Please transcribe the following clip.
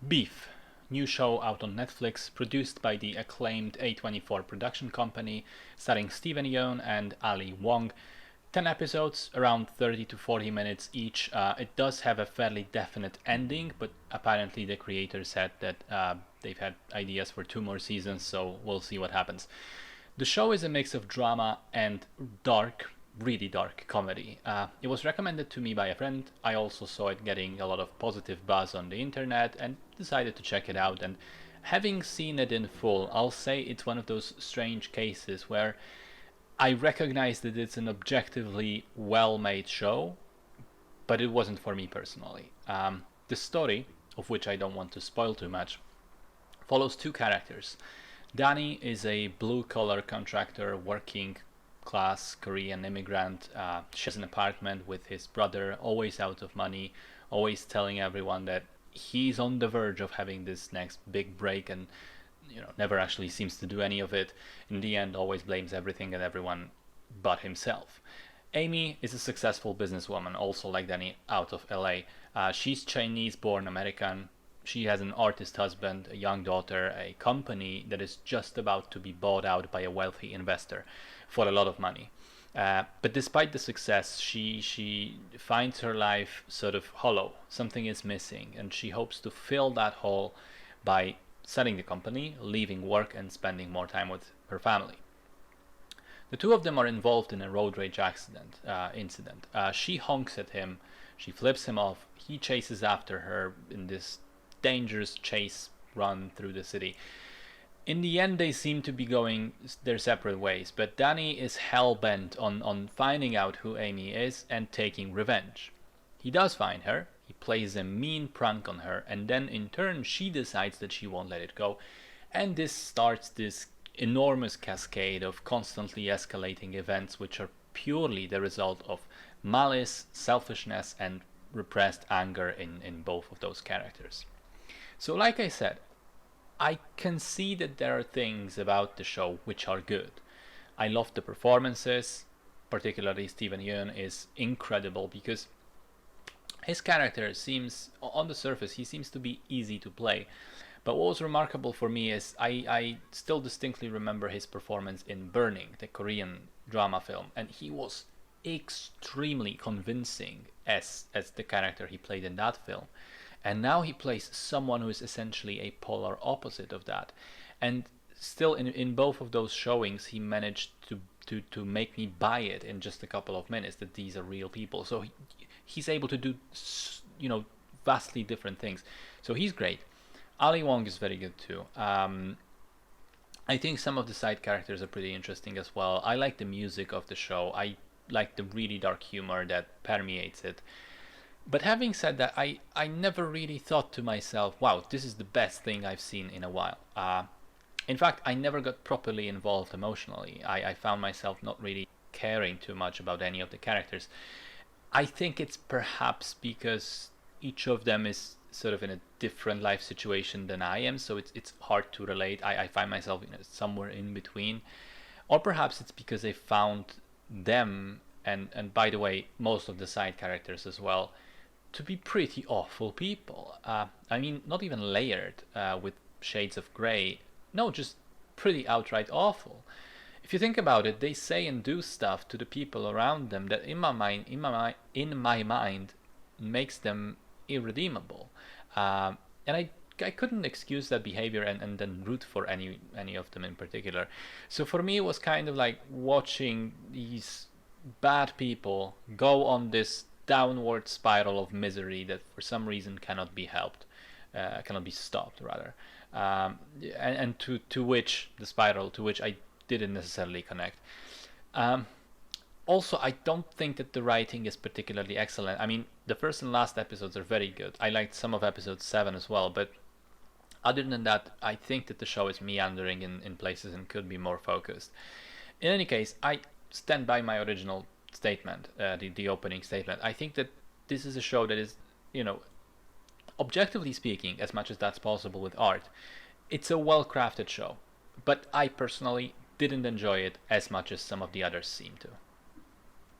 Beef, new show out on Netflix, produced by the acclaimed A24 production company, starring Steven Yeun and Ali Wong. 10 episodes, around 30 to 40 minutes each. It does have a fairly definite ending, but apparently the creator said that they've had ideas for 2 more seasons, so we'll see what happens. The show is a mix of drama and dark, really dark comedy. It was recommended to me by a friend. I also saw it getting a lot of positive buzz on the internet and decided to check it out. And having seen it in full, I'll say it's one of those strange cases where I recognize that it's an objectively well made show, but it wasn't for me personally. The story, of which I don't want to spoil too much, follows two characters. Danny is a blue collar contractor, working class Korean immigrant. She has an apartment with his brother, always out of money, always telling everyone that he's on the verge of having this next big break, and never actually seems to do any of it. In the end, always blames everything and everyone but himself. Amy is a successful businesswoman, also like Danny, out of LA. She's Chinese born American. She has an artist husband, a young daughter, a company that is just about to be bought out by a wealthy investor for a lot of money. But despite the success, she finds her life sort of hollow. Something is missing, and she hopes to fill that hole by selling the company, leaving work, and spending more time with her family. The two of them are involved in a road rage incident. She honks at him, she flips him off, he chases after her in this dangerous chase run through the city. In the end, they seem to be going their separate ways, but Danny is hell-bent on finding out who Amy is and taking revenge. He does find her, he plays a mean prank on her, and then in turn she decides that she won't let it go, and this starts this enormous cascade of constantly escalating events which are purely the result of malice, selfishness, and repressed anger in both of those characters. So like I said, I can see that there are things about the show which are good. I love the performances, particularly Steven Yeun is incredible because his character seems, on the surface, he seems to be easy to play. But what was remarkable for me is I still distinctly remember his performance in Burning, the Korean drama film, and he was extremely convincing as the character he played in that film. And now he plays someone who is essentially a polar opposite of that. And still, in both of those showings, he managed to make me buy it in just a couple of minutes that these are real people. So he's able to do, vastly different things. So he's great. Ali Wong is very good too. I think some of the side characters are pretty interesting as well. I like the music of the show. I like the really dark humor that permeates it. But having said that, I never really thought to myself, wow, this is the best thing I've seen in a while. In fact, I never got properly involved emotionally. I found myself not really caring too much about any of the characters. I think it's perhaps because each of them is sort of in a different life situation than I am, so it's hard to relate. I find myself somewhere in between. Or perhaps it's because I found them, and by the way, most of the side characters as well, to be pretty awful people. I mean, not even layered with shades of grey. No, just pretty outright awful. If you think about it, they say and do stuff to the people around them that, in my mind, makes them irredeemable. And I couldn't excuse that behavior and then root for any of them in particular. So for me, it was kind of like watching these bad people go on this downward spiral of misery that for some reason cannot be helped, cannot be stopped rather, and to which the spiral to which I didn't necessarily connect. Also, I don't think that the writing is particularly excellent. I mean, the first and last episodes are very good. I liked some of episode 7 as well, but other than that, I think that the show is meandering in places and could be more focused. In any case, I stand by my original statement, the opening statement. I think that this is a show that is, objectively speaking, as much as that's possible with art, it's a well-crafted show. But I personally didn't enjoy it as much as some of the others seem to.